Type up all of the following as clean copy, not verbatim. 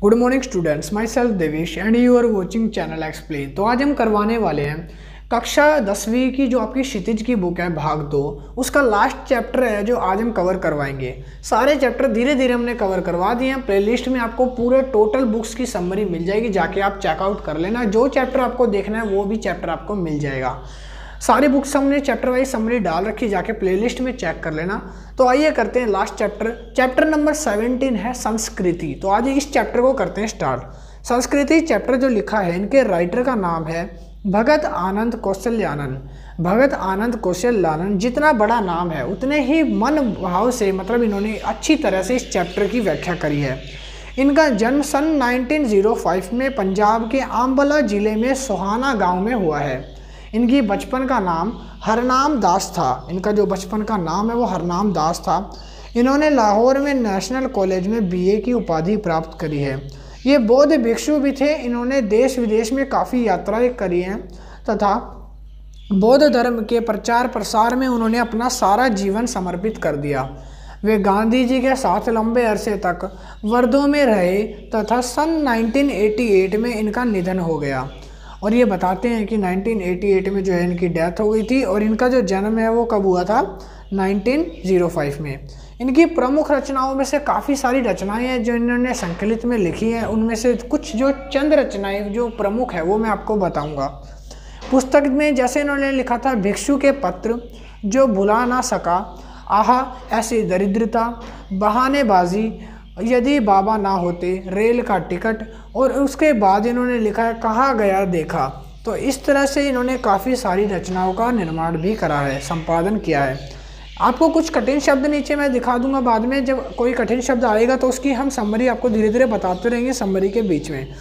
Good morning students, myself Devesh and you are watching channel explain. तो आज हम करवाने वाले हैं कक्षा 10वीं की जो आपकी क्षितिज की बुक है भाग 2, उसका लास्ट चैप्टर है जो आज हम कवर करवाएंगे। सारे चैप्टर धीरे धीरे हमने कवर करवा दिए हैं। प्लेलिस्ट में आपको पूरे टोटल बुक्स की समरी मिल जाएगी, जाके आप चेकआउट कर लेना। जो चैप्टर आपको देखना है वो भी चैप्टर आपको मिल जाएगा। सारी बुक्स हमने चैप्टर वाइज समरी डाल रखी, जाके प्लेलिस्ट में चेक कर लेना। तो आइए करते हैं लास्ट चैप्टर नंबर 17 है संस्कृति। तो आज इस चैप्टर को करते हैं स्टार्ट। संस्कृति चैप्टर जो लिखा है, इनके राइटर का नाम है भगत आनंद कौशल्यानंद। भगत आनंद कौशल्यानंद जितना बड़ा नाम है उतने ही मन भाव से मतलब इन्होंने अच्छी तरह से इस चैप्टर की व्याख्या करी है। इनका जन्म सन 1905 में पंजाब के आंबला जिले में सोहाना गांव में हुआ है। इनकी बचपन का नाम हरनाम दास था। इनका जो बचपन का नाम है वो हरनाम दास था। इन्होंने लाहौर में नेशनल कॉलेज में बीए की उपाधि प्राप्त करी है। ये बौद्ध भिक्षु भी थे। इन्होंने देश विदेश में काफ़ी यात्राएं करी हैं तथा बौद्ध धर्म के प्रचार प्रसार में उन्होंने अपना सारा जीवन समर्पित कर दिया। वे गांधी जी के साथ लंबे अरसे तक वर्दों में रहे तथा सन 1988 में इनका निधन हो गया। और ये बताते हैं कि 1988 में जो है इनकी डेथ हो गई थी और इनका जो जन्म है वो कब हुआ था, 1905 में। इनकी प्रमुख रचनाओं में से काफ़ी सारी रचनाएं हैं जो इन्होंने संकलित में लिखी हैं। उनमें से कुछ जो चंद रचनाएं जो प्रमुख है वो मैं आपको बताऊंगा। पुस्तक में जैसे इन्होंने लिखा था भिक्षु के पत्र, जो भुला ना सका, आहा ऐसी दरिद्रता, बहानेबाजी, यदि बाबा ना होते, रेल का टिकट, और उसके बाद इन्होंने लिखा है कहा गया देखा। तो इस तरह से इन्होंने काफ़ी सारी रचनाओं का निर्माण भी करा है, संपादन किया है। आपको कुछ कठिन शब्द नीचे मैं दिखा दूंगा बाद में, जब कोई कठिन शब्द आएगा तो उसकी हम समरी आपको धीरे धीरे बताते रहेंगे समरी के बीच में।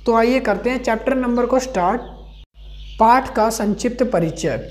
तो आइए करते हैं चैप्टर नंबर को स्टार्ट। पाठ का संक्षिप्त परिचय।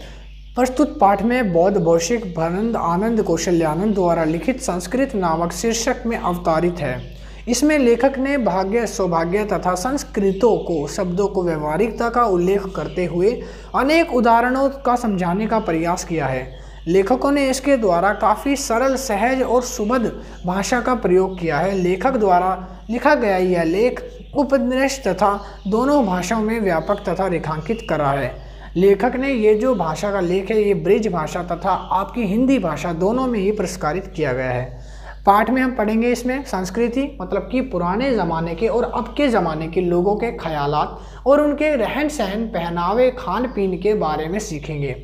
प्रस्तुत पाठ में बौद्ध भौशिक भगत आनंद कौशल्यानंद द्वारा लिखित संस्कृत नामक शीर्षक में अवतारित है। इसमें लेखक ने भाग्य, सौभाग्य तथा संस्कृतों को शब्दों को व्यवहारिकता का उल्लेख करते हुए अनेक उदाहरणों का समझाने का प्रयास किया है। लेखकों ने इसके द्वारा काफ़ी सरल, सहज और सुबोध भाषा का प्रयोग किया है। लेखक द्वारा लिखा गया यह लेख उपनिवेश तथा दोनों भाषाओं में व्यापक तथा रेखांकित करा है। लेखक ने ये जो भाषा का लेख है ये ब्रिज भाषा तथा आपकी हिंदी भाषा दोनों में ही प्रस्तावित किया गया है। पाठ में हम पढ़ेंगे इसमें संस्कृति मतलब कि पुराने ज़माने के और अब के ज़माने के लोगों के ख्यालात और उनके रहन सहन, पहनावे, खान पीन के बारे में सीखेंगे।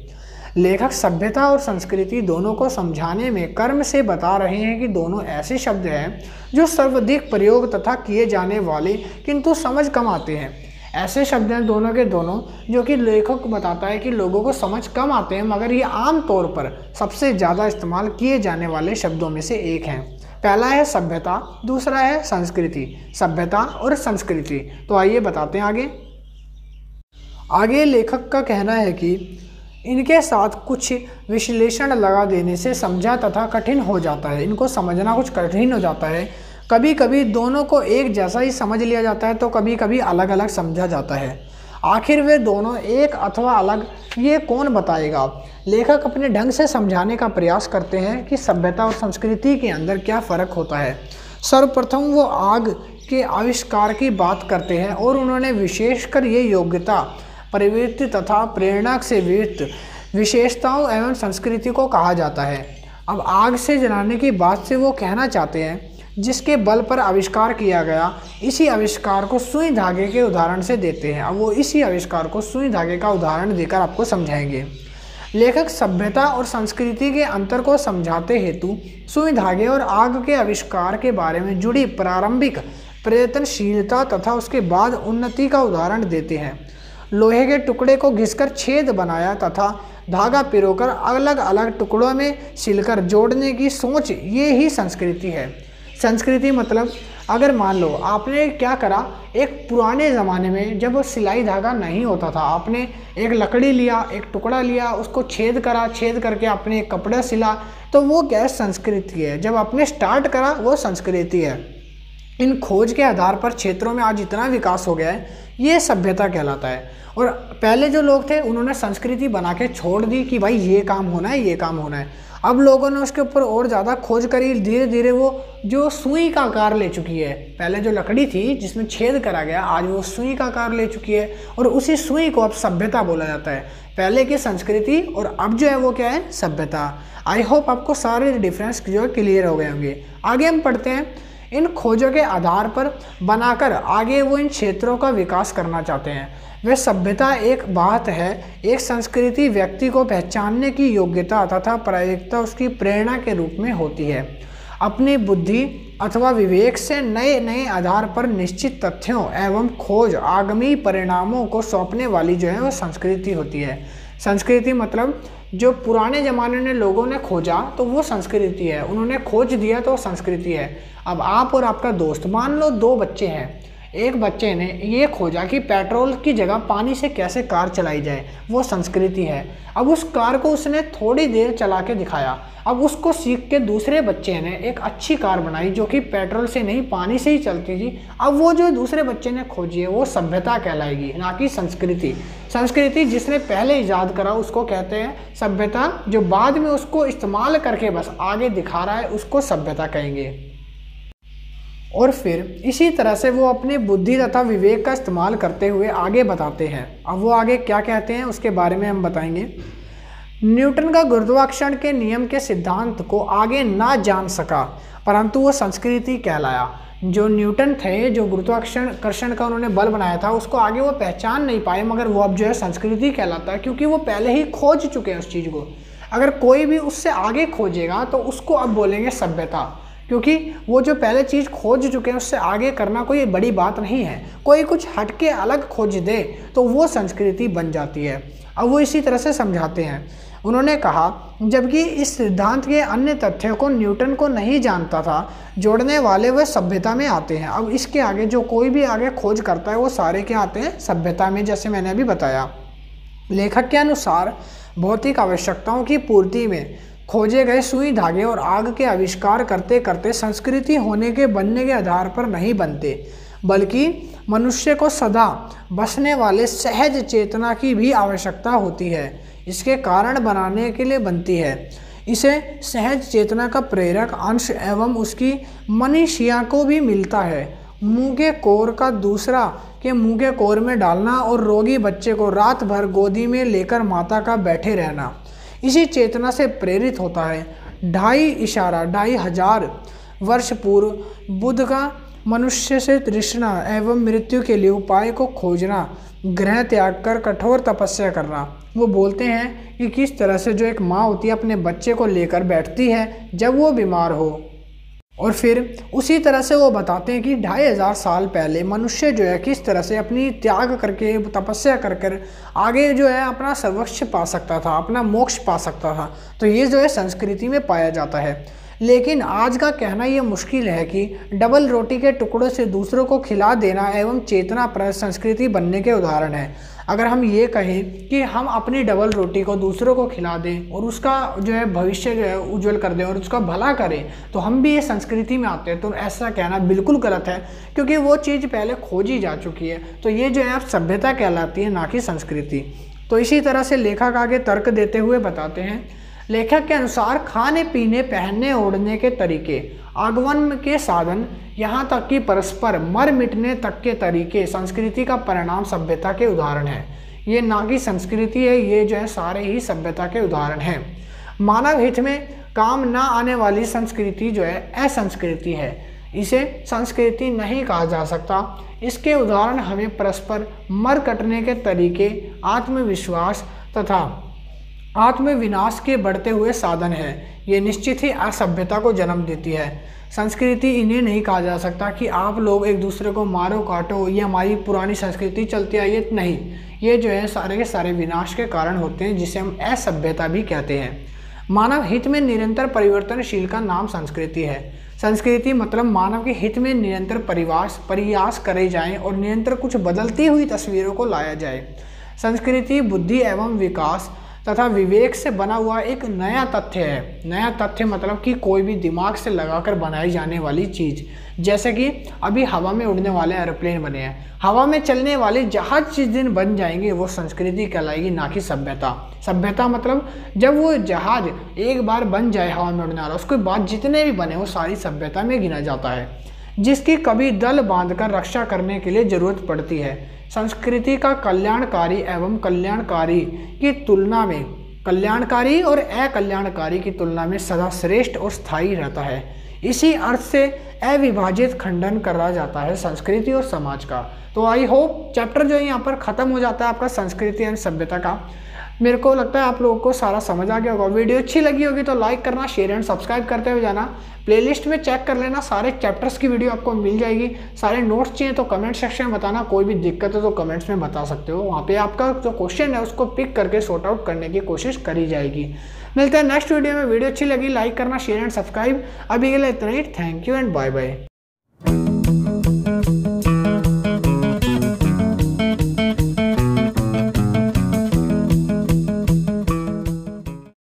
लेखक सभ्यता और संस्कृति दोनों को समझाने में कर्म से बता रहे हैं कि दोनों ऐसे शब्द हैं जो सर्वाधिक प्रयोग तथा किए जाने वाले किंतु समझ कम आते हैं। ऐसे शब्द हैं दोनों के दोनों जो कि लेखक बताता है कि लोगों को समझ कम आते हैं, मगर ये आम तौर पर सबसे ज़्यादा इस्तेमाल किए जाने वाले शब्दों में से एक हैं। पहला है सभ्यता, दूसरा है संस्कृति। सभ्यता और संस्कृति। तो आइए बताते हैं आगे लेखक का कहना है कि इनके साथ कुछ विश्लेषण लगा देने से समझा तथा कठिन हो जाता है। इनको समझना कुछ कठिन हो जाता है। कभी कभी दोनों को एक जैसा ही समझ लिया जाता है तो कभी कभी अलग अलग समझा जाता है। आखिर वे दोनों एक अथवा अलग, ये कौन बताएगा। लेखक अपने ढंग से समझाने का प्रयास करते हैं कि सभ्यता और संस्कृति के अंदर क्या फ़र्क होता है। सर्वप्रथम वो आग के आविष्कार की बात करते हैं और उन्होंने विशेषकर ये योग्यता, प्रवृत्ति तथा प्रेरणा से युक्त विशेषताओं एवं संस्कृति को कहा जाता है। अब आग से जलाने की बात से वो कहना चाहते हैं जिसके बल पर आविष्कार किया गया, इसी आविष्कार को सुई धागे के उदाहरण से देते हैं। अब वो इसी आविष्कार को सुई धागे का उदाहरण देकर आपको समझाएंगे। लेखक सभ्यता और संस्कृति के अंतर को समझाते हेतु सुई धागे और आग के आविष्कार के बारे में जुड़ी प्रारंभिक प्रयत्नशीलता तथा उसके बाद उन्नति का उदाहरण देते हैं। लोहे के टुकड़े को घिसकर छेद बनाया तथा धागा पिरोकर अलग अलग टुकड़ों में सिलकर जोड़ने की सोच, ये ही संस्कृति है। संस्कृति मतलब अगर मान लो आपने क्या करा, एक पुराने ज़माने में जब सिलाई धागा नहीं होता था, आपने एक लकड़ी लिया, एक टुकड़ा लिया, उसको छेद करा, छेद करके आपने एक कपड़ा सिला, तो वो क्या संस्कृति है। जब आपने स्टार्ट करा वो संस्कृति है। इन खोज के आधार पर क्षेत्रों में आज इतना विकास हो गया है, ये सभ्यता कहलाता है। और पहले जो लोग थे उन्होंने संस्कृति बना के छोड़ दी कि भाई ये काम होना है, ये काम होना है। अब लोगों ने उसके ऊपर और ज़्यादा खोज करी, धीरे धीरे वो जो सुई का आकार ले चुकी है। पहले जो लकड़ी थी जिसमें छेद करा गया, आज वो सुई का आकार ले चुकी है और उसी सुई को अब सभ्यता बोला जाता है। पहले की संस्कृति और अब जो है वो क्या है, सभ्यता। आई होप आपको सारे डिफरेंस जो है क्लियर हो गए होंगे। आगे हम पढ़ते हैं। इन खोजों के आधार पर बनाकर आगे वो इन क्षेत्रों का विकास करना चाहते हैं। वह सभ्यता एक बात है, एक संस्कृति व्यक्ति को पहचानने की योग्यता तथा प्रायिकता उसकी प्रेरणा के रूप में होती है। अपनी बुद्धि अथवा विवेक से नए नए आधार पर निश्चित तथ्यों एवं खोज आगामी परिणामों को सौंपने वाली जो है वो संस्कृति होती है। संस्कृति मतलब जो पुराने ज़माने में लोगों ने खोजा तो वो संस्कृति है, उन्होंने खोज दिया तो संस्कृति है। अब आप और आपका दोस्त, मान लो दो बच्चे हैं, एक बच्चे ने ये खोजा कि पेट्रोल की जगह पानी से कैसे कार चलाई जाए, वो संस्कृति है। अब उस कार को उसने थोड़ी देर चला के दिखाया, अब उसको सीख के दूसरे बच्चे ने एक अच्छी कार बनाई जो कि पेट्रोल से नहीं पानी से ही चलती थी। अब वो जो दूसरे बच्चे ने खोजी है वो सभ्यता कहलाएगी, ना कि संस्कृति। संस्कृति जिसने पहले ईजाद करा उसको कहते हैं सभ्यता, जो बाद में उसको इस्तेमाल करके बस आगे दिखा रहा है उसको सभ्यता कहेंगे। और फिर इसी तरह से वो अपनी बुद्धि तथा विवेक का इस्तेमाल करते हुए आगे बताते हैं। अब वो आगे क्या कहते हैं उसके बारे में हम बताएंगे। न्यूटन का गुरुत्वाकर्षण के नियम के सिद्धांत को आगे ना जान सका, परंतु वो संस्कृति कहलाया। जो न्यूटन थे, जो गुरुत्वाकर्षण का उन्होंने बल बनाया था, उसको आगे वो पहचान नहीं पाए, मगर वो अब जो है संस्कृति कहलाता है, क्योंकि वो पहले ही खोज चुके हैं उस चीज़ को। अगर कोई भी उससे आगे खोजेगा तो उसको अब बोलेंगे सभ्यता, क्योंकि वो जो पहले चीज़ खोज चुके हैं उससे आगे करना कोई बड़ी बात नहीं है। कोई कुछ हटके अलग खोज दे तो वो संस्कृति बन जाती है। अब वो इसी तरह से समझाते हैं। उन्होंने कहा, जबकि इस सिद्धांत के अन्य तथ्यों को न्यूटन को नहीं जानता था, जोड़ने वाले वह सभ्यता में आते हैं। अब इसके आगे जो कोई भी आगे खोज करता है वो सारे क्या आते हैं, सभ्यता में, जैसे मैंने अभी बताया। लेखक के अनुसार भौतिक आवश्यकताओं की पूर्ति में खोजे गए सुई धागे और आग के आविष्कार करते करते संस्कृति होने के बनने के आधार पर नहीं बनते, बल्कि मनुष्य को सदा बसने वाले सहज चेतना की भी आवश्यकता होती है। इसके कारण बनाने के लिए बनती है। इसे सहज चेतना का प्रेरक अंश एवं उसकी मनीषिया को भी मिलता है। मुँह के कोर का दूसरा के मुँह के कोर में डालना और रोगी बच्चे को रात भर गोदी में लेकर माता का बैठे रहना इसी चेतना से प्रेरित होता है। 2,500 वर्ष पूर्व बुद्ध का मनुष्य से तृष्णा एवं मृत्यु के लिए उपाय को खोजना, ग्रह त्याग कर कठोर तपस्या करना। वो बोलते हैं कि किस तरह से जो एक माँ होती है अपने बच्चे को लेकर बैठती है जब वो बीमार हो, और फिर उसी तरह से वो बताते हैं कि 2,500 साल पहले मनुष्य जो है किस तरह से अपनी त्याग करके तपस्या कर कर आगे जो है अपना सर्वोच्च पा सकता था, अपना मोक्ष पा सकता था। तो ये जो है संस्कृति में पाया जाता है। लेकिन आज का कहना ये मुश्किल है कि डबल रोटी के टुकड़ों से दूसरों को खिला देना एवं चेतना पर संस्कृति बनने के उदाहरण है। अगर हम ये कहें कि हम अपनी डबल रोटी को दूसरों को खिला दें और उसका जो है भविष्य जो है उज्जवल कर दें और उसका भला करें तो हम भी ये संस्कृति में आते हैं, तो ऐसा कहना बिल्कुल गलत है, क्योंकि वो चीज़ पहले खोजी जा चुकी है। तो ये जो है आप सभ्यता कहलाती है, ना कि संस्कृति। तो इसी तरह से लेखक आगे तर्क देते हुए बताते हैं। लेखक के अनुसार खाने पीने, पहनने ओढ़ने के तरीके, आगमन के साधन, यहाँ तक कि परस्पर मर मिटने तक के तरीके संस्कृति का परिणाम सभ्यता के उदाहरण है। ये ना कि संस्कृति है, ये जो है सारे ही सभ्यता के उदाहरण हैं। मानव हित में काम ना आने वाली संस्कृति जो है असंस्कृति है, इसे संस्कृति नहीं कहा जा सकता। इसके उदाहरण हमें परस्पर मर कटने के तरीके, आत्मविश्वास तथा आत्मविनाश के बढ़ते हुए साधन है। ये निश्चित ही असभ्यता को जन्म देती है। संस्कृति इन्हें नहीं कहा जा सकता कि आप लोग एक दूसरे को मारो काटो, ये हमारी पुरानी संस्कृति चलती आई है, नहीं। ये जो है सारे के सारे विनाश के कारण होते हैं, जिसे हम असभ्यता भी कहते हैं। मानव हित में निरंतर परिवर्तनशील का नाम संस्कृति है। संस्कृति मतलब मानव के हित में निरंतर प्रयास करे जाएं और निरंतर कुछ बदलती हुई तस्वीरों को लाया जाए। संस्कृति बुद्धि एवं विकास तथा विवेक से बना हुआ एक नया तथ्य है। नया तथ्य मतलब कि कोई भी दिमाग से लगाकर बनाई जाने वाली चीज़, जैसे कि अभी हवा में उड़ने वाले एरोप्लेन बने हैं, हवा में चलने वाले जहाज जिस दिन बन जाएंगे वो संस्कृति कहलाएगी, ना कि सभ्यता। सभ्यता मतलब जब वो जहाज एक बार बन जाए हवा में उड़ने वाला, उसके बाद जितने भी बने वो सारी सभ्यता में गिना जाता है, जिसकी कभी दल बांधकर रक्षा करने के लिए जरूरत पड़ती है। संस्कृति का कल्याणकारी एवं कल्याणकारी की तुलना में, कल्याणकारी और अकल्याणकारी की तुलना में सदा श्रेष्ठ और स्थायी रहता है। इसी अर्थ से अविभाजित खंडन करा जाता है संस्कृति और समाज का। तो आई होप चैप्टर जो है यहाँ पर खत्म हो जाता है आपका संस्कृति एवं सभ्यता का। मेरे को लगता है आप लोगों को सारा समझ आ गया होगा। वीडियो अच्छी लगी होगी तो लाइक करना, शेयर एंड सब्सक्राइब करते हुए जाना। प्लेलिस्ट में चेक कर लेना, सारे चैप्टर्स की वीडियो आपको मिल जाएगी। सारे नोट्स चाहिए तो कमेंट सेक्शन में बताना, कोई भी दिक्कत है तो कमेंट्स में बता सकते हो। वहाँ पे आपका जो क्वेश्चन है उसको पिक करके सॉर्ट आउट करने की कोशिश करी जाएगी। मिलते हैं नेक्स्ट वीडियो में। वीडियो अच्छी लगी लाइक करना, शेयर एंड सब्सक्राइब। अभी के लिए इतना ही। Thank you and bye bye.